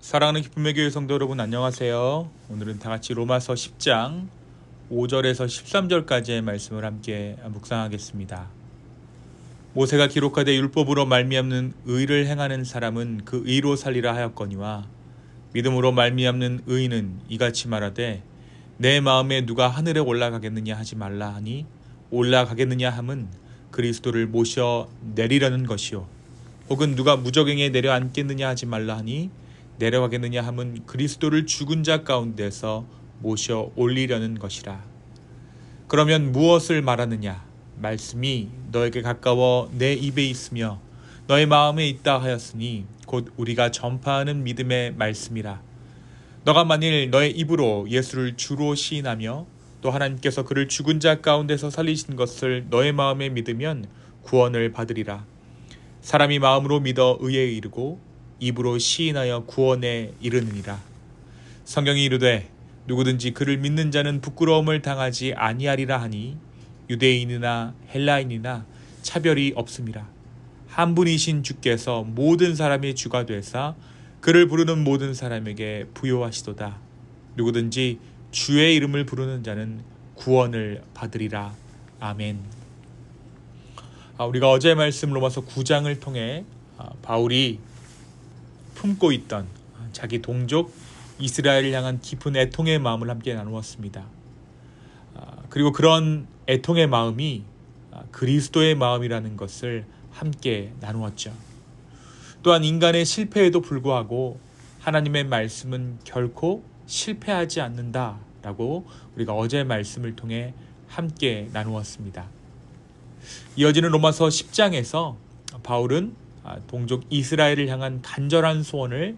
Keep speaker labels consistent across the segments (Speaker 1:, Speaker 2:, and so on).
Speaker 1: 사랑하는 기쁨의 교회 성도 여러분, 안녕하세요. 오늘은 다같이 로마서 10장 5절에서 13절까지의 말씀을 함께 묵상하겠습니다. 모세가 기록하되 율법으로 말미암는 의를 행하는 사람은 그 의로 살리라 하였거니와 믿음으로 말미암는 의는 이같이 말하되 내 마음에 누가 하늘에 올라가겠느냐 하지 말라 하니 올라가겠느냐 함은 그리스도를 모셔 내리려는 것이요 혹은 누가 무저갱에 내려앉겠느냐 하지 말라 하니 내려가겠느냐 함은 그리스도를 죽은 자 가운데서 모셔 올리려는 것이라. 그러면 무엇을 말하느냐? 말씀이 너에게 가까워 내 입에 있으며 너의 마음에 있다 하였으니 곧 우리가 전파하는 믿음의 말씀이라. 너가 만일 너의 입으로 예수를 주로 시인하며 또 하나님께서 그를 죽은 자 가운데서 살리신 것을 너의 마음에 믿으면 구원을 받으리라. 사람이 마음으로 믿어 의에 이르고 입으로 시인하여 구원에 이르느니라. 성경이 이르되 누구든지 그를 믿는 자는 부끄러움을 당하지 아니하리라 하니 유대인이나 헬라인이나 차별이 없음이라. 한 분이신 주께서 모든 사람의 주가 되사 그를 부르는 모든 사람에게 부요하시도다. 누구든지 주의 이름을 부르는 자는 구원을 받으리라. 아멘. 우리가 어제 말씀 로마서 9장을 통해 바울이 품고 있던 자기 동족 이스라엘을 향한 깊은 애통의 마음을 함께 나누었습니다. 그리고 그런 애통의 마음이 그리스도의 마음이라는 것을 함께 나누었죠. 또한 인간의 실패에도 불구하고 하나님의 말씀은 결코 실패하지 않는다라고 우리가 어제 말씀을 통해 함께 나누었습니다. 이어지는 로마서 10장에서 바울은 동족 이스라엘을 향한 간절한 소원을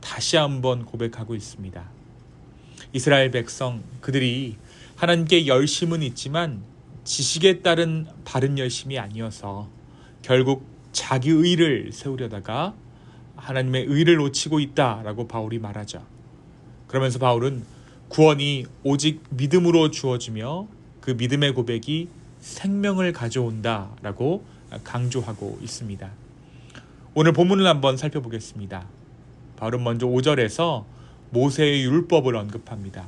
Speaker 1: 다시 한번 고백하고 있습니다. 이스라엘 백성, 그들이 하나님께 열심은 있지만 지식에 따른 바른 열심이 아니어서 결국 자기 의를 세우려다가 하나님의 의를 놓치고 있다라고 바울이 말하죠. 그러면서 바울은 구원이 오직 믿음으로 주어지며 그 믿음의 고백이 생명을 가져온다라고 강조하고 있습니다. 오늘 본문을 한번 살펴보겠습니다. 바울은 먼저 5절에서 모세의 율법을 언급합니다.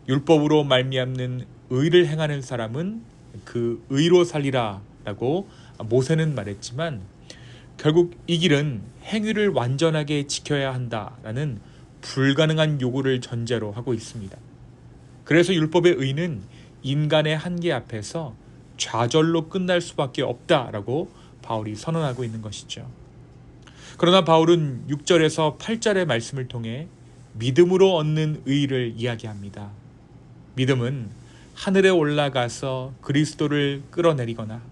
Speaker 1: 율법으로 말미암는 의를 행하는 사람은 그 의로 살리라 라고 모세는 말했지만 결국 이 길은 행위를 완전하게 지켜야 한다라는 불가능한 요구를 전제로 하고 있습니다. 그래서 율법의 의는 인간의 한계 앞에서 좌절로 끝날 수밖에 없다라고 바울이 선언하고 있는 것이죠. 그러나 바울은 6절에서 8절의 말씀을 통해 믿음으로 얻는 의를 이야기합니다. 믿음은 하늘에 올라가서 그리스도를 끌어내리거나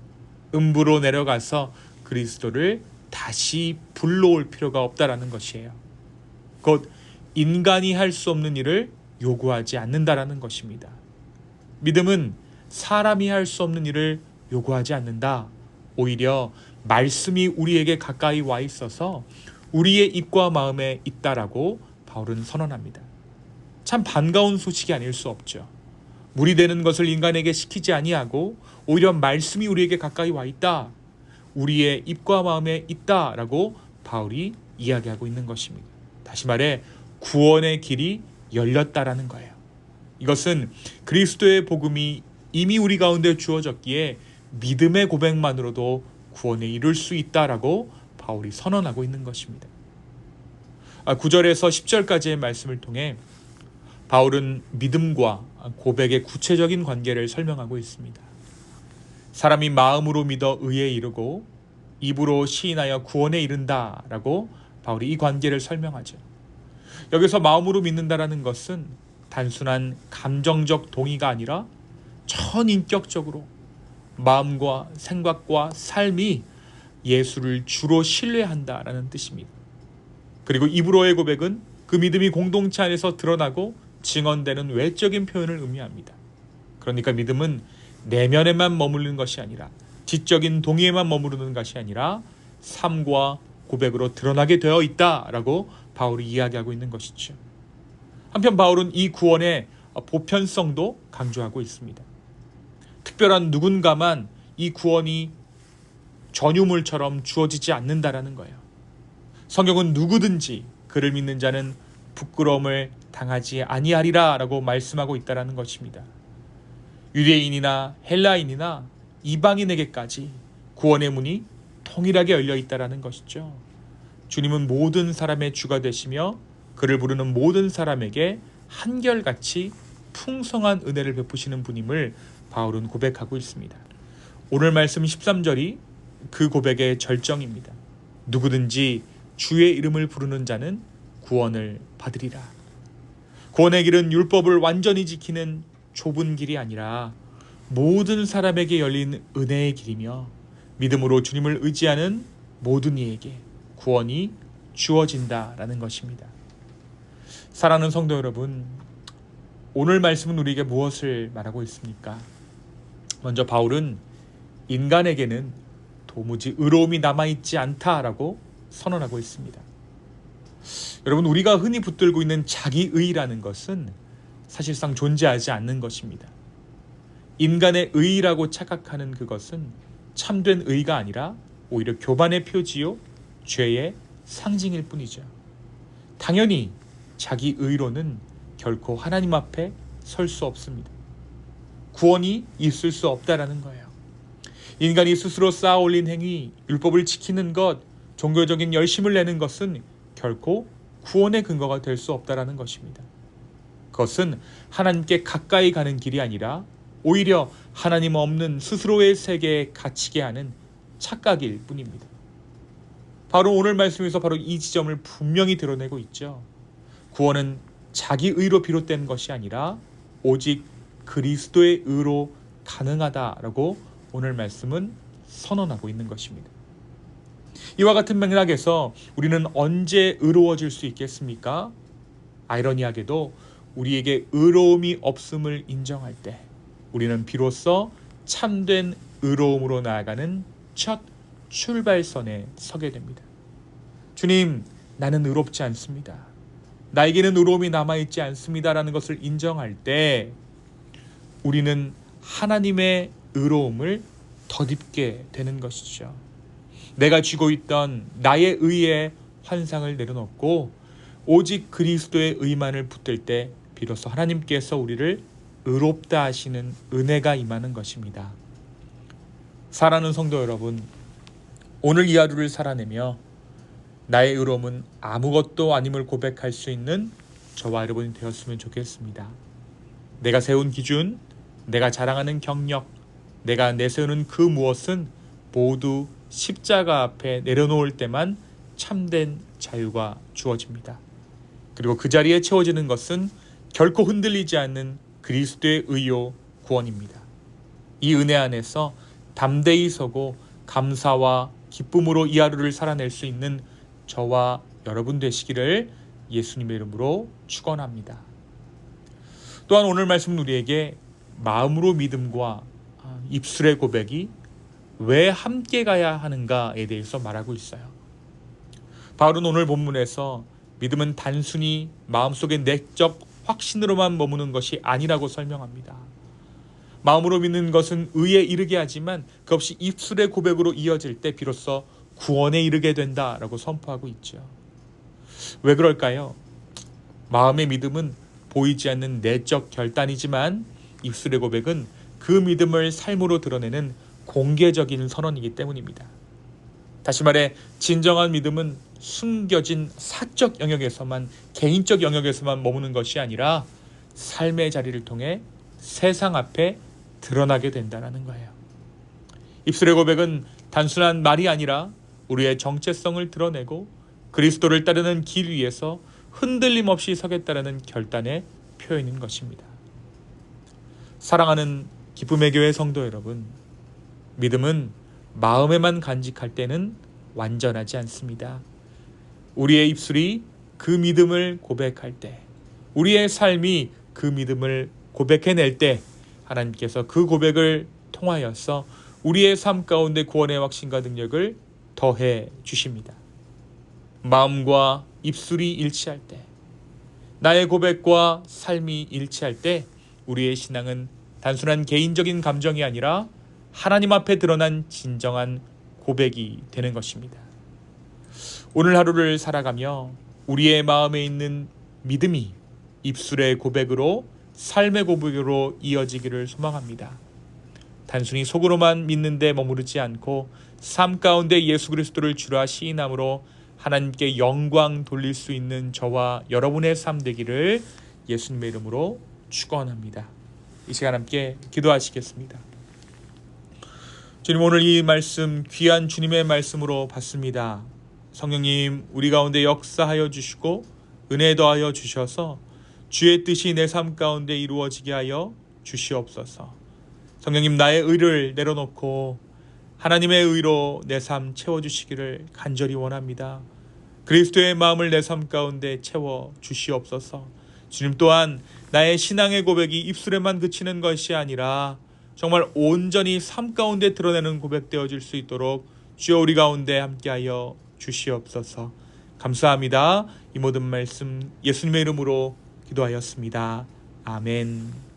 Speaker 1: 음부로 내려가서 그리스도를 다시 불러올 필요가 없다라는 것이에요. 곧 인간이 할 수 없는 일을 요구하지 않는다라는 것입니다. 믿음은 사람이 할 수 없는 일을 요구하지 않는다. 오히려 말씀이 우리에게 가까이 와 있어서 우리의 입과 마음에 있다라고 바울은 선언합니다. 참 반가운 소식이 아닐 수 없죠. 물이 되는 것을 인간에게 시키지 아니하고 오히려 말씀이 우리에게 가까이 와 있다. 우리의 입과 마음에 있다라고 바울이 이야기하고 있는 것입니다. 다시 말해 구원의 길이 열렸다라는 거예요. 이것은 그리스도의 복음이 이미 우리 가운데 주어졌기에 믿음의 고백만으로도 구원에 이룰 수 있다라고 바울이 선언하고 있는 것입니다. 9절에서 10절까지의 말씀을 통해 바울은 믿음과 고백의 구체적인 관계를 설명하고 있습니다. 사람이 마음으로 믿어 의에 이르고 입으로 시인하여 구원에 이른다라고 바울이 이 관계를 설명하죠. 여기서 마음으로 믿는다라는 것은 단순한 감정적 동의가 아니라 전인격적으로 마음과 생각과 삶이 예수를 주로 신뢰한다라는 뜻입니다. 그리고 입으로의 고백은 그 믿음이 공동체 안에서 드러나고 증언되는 외적인 표현을 의미합니다. 그러니까 믿음은 내면에만 머무르는 것이 아니라 지적인 동의에만 머무르는 것이 아니라 삶과 고백으로 드러나게 되어 있다라고 바울이 이야기하고 있는 것이죠. 한편 바울은 이 구원의 보편성도 강조하고 있습니다. 특별한 누군가만 이 구원이 전유물처럼 주어지지 않는다라는 거예요. 성경은 누구든지 그를 믿는 자는 부끄러움을 당하지 아니하리라 라고 말씀하고 있다는 것입니다. 유대인이나 헬라인이나 이방인에게까지 구원의 문이 통일하게 열려 있다는 것이죠. 주님은 모든 사람의 주가 되시며 그를 부르는 모든 사람에게 한결같이 풍성한 은혜를 베푸시는 분임을 바울은 고백하고 있습니다. 오늘 말씀 13절이 그 고백의 절정입니다. 누구든지 주의 이름을 부르는 자는 구원을 받으리라. 구원의 길은 율법을 완전히 지키는 좁은 길이 아니라 모든 사람에게 열린 은혜의 길이며 믿음으로 주님을 의지하는 모든 이에게 구원이 주어진다라는 것입니다. 사랑하는 성도 여러분, 오늘 말씀은 우리에게 무엇을 말하고 있습니까? 먼저 바울은 인간에게는 도무지 의로움이 남아있지 않다라고 선언하고 있습니다. 여러분, 우리가 흔히 붙들고 있는 자기의라는 것은 사실상 존재하지 않는 것입니다. 인간의 의라고 착각하는 그것은 참된 의가 아니라 오히려 교만의 표지요 죄의 상징일 뿐이죠. 당연히 자기의로는 결코 하나님 앞에 설 수 없습니다. 구원이 있을 수 없다라는 거예요. 인간이 스스로 쌓아 올린 행위, 율법을 지키는 것, 종교적인 열심을 내는 것은 결코 구원의 근거가 될 수 없다라는 것입니다. 그것은 하나님께 가까이 가는 길이 아니라 오히려 하나님 없는 스스로의 세계에 갇히게 하는 착각일 뿐입니다. 바로 오늘 말씀에서 바로 이 지점을 분명히 드러내고 있죠. 구원은 자기의로 비롯된 것이 아니라 오직 그리스도의 의로 가능하다라고 오늘 말씀은 선언하고 있는 것입니다. 이와 같은 맥락에서 우리는 언제 의로워질 수 있겠습니까? 아이러니하게도 우리에게 의로움이 없음을 인정할 때 우리는 비로소 참된 의로움으로 나아가는 첫 출발선에 서게 됩니다. 주님, 나는 의롭지 않습니다. 나에게는 의로움이 남아있지 않습니다라는 것을 인정할 때 우리는 하나님의 의로움을 덧입게 되는 것이죠. 내가 쥐고 있던 나의 의의 환상을 내려놓고 오직 그리스도의 의만을 붙들 때 비로소 하나님께서 우리를 의롭다 하시는 은혜가 임하는 것입니다. 사랑하는 성도 여러분, 오늘 이 하루를 살아내며 나의 의로움은 아무것도 아님을 고백할 수 있는 저와 여러분이 되었으면 좋겠습니다. 내가 세운 기준, 내가 자랑하는 경력, 내가 내세우는 그 무엇은 모두 십자가 앞에 내려놓을 때만 참된 자유가 주어집니다. 그리고 그 자리에 채워지는 것은 결코 흔들리지 않는 그리스도의 의요 구원입니다. 이 은혜 안에서 담대히 서고 감사와 기쁨으로 이 하루를 살아낼 수 있는 저와 여러분 되시기를 예수님의 이름으로 축원합니다. 또한 오늘 말씀은 우리에게 마음으로 믿음과 입술의 고백이 왜 함께 가야 하는가에 대해서 말하고 있어요. 바울은 오늘 본문에서 믿음은 단순히 마음속의 내적 확신으로만 머무는 것이 아니라고 설명합니다. 마음으로 믿는 것은 의에 이르게 하지만 그것이 입술의 고백으로 이어질 때 비로소 구원에 이르게 된다라고 선포하고 있죠. 왜 그럴까요? 마음의 믿음은 보이지 않는 내적 결단이지만 입술의 고백은 그 믿음을 삶으로 드러내는 공개적인 선언이기 때문입니다. 다시 말해 진정한 믿음은 숨겨진 사적 영역에서만, 개인적 영역에서만 머무는 것이 아니라 삶의 자리를 통해 세상 앞에 드러나게 된다는 거예요. 입술의 고백은 단순한 말이 아니라 우리의 정체성을 드러내고 그리스도를 따르는 길 위에서 흔들림 없이 서겠다는 결단의 표현인 것입니다. 사랑하는 기쁨의 교회 성도 여러분, 믿음은 마음에만 간직할 때는 완전하지 않습니다. 우리의 입술이 그 믿음을 고백할 때, 우리의 삶이 그 믿음을 고백해낼 때 하나님께서 그 고백을 통하여서 우리의 삶 가운데 구원의 확신과 능력을 더해 주십니다. 마음과 입술이 일치할 때, 나의 고백과 삶이 일치할 때 우리의 신앙은 단순한 개인적인 감정이 아니라 하나님 앞에 드러난 진정한 고백이 되는 것입니다. 오늘 하루를 살아가며 우리의 마음에 있는 믿음이 입술의 고백으로 삶의 고백으로 이어지기를 소망합니다. 단순히 속으로만 믿는데 머무르지 않고 삶 가운데 예수 그리스도를 주라 시인함으로 하나님께 영광 돌릴 수 있는 저와 여러분의 삶 되기를 예수님의 이름으로 축원합니다. 이 시간 함께 기도하시겠습니다. 주님, 오늘 이 말씀 귀한 주님의 말씀으로 받습니다. 성령님, 우리 가운데 역사하여 주시고 은혜 더하여 주셔서 주의 뜻이 내 삶 가운데 이루어지게 하여 주시옵소서. 성령님, 나의 의를 내려놓고 하나님의 의로 내 삶 채워주시기를 간절히 원합니다. 그리스도의 마음을 내 삶 가운데 채워 주시옵소서. 주님 또한 나의 신앙의 고백이 입술에만 그치는 것이 아니라 정말 온전히 삶 가운데 드러내는 고백되어질 수 있도록 주여 우리 가운데 함께하여 주시옵소서. 감사합니다. 이 모든 말씀 예수님의 이름으로 기도하였습니다. 아멘.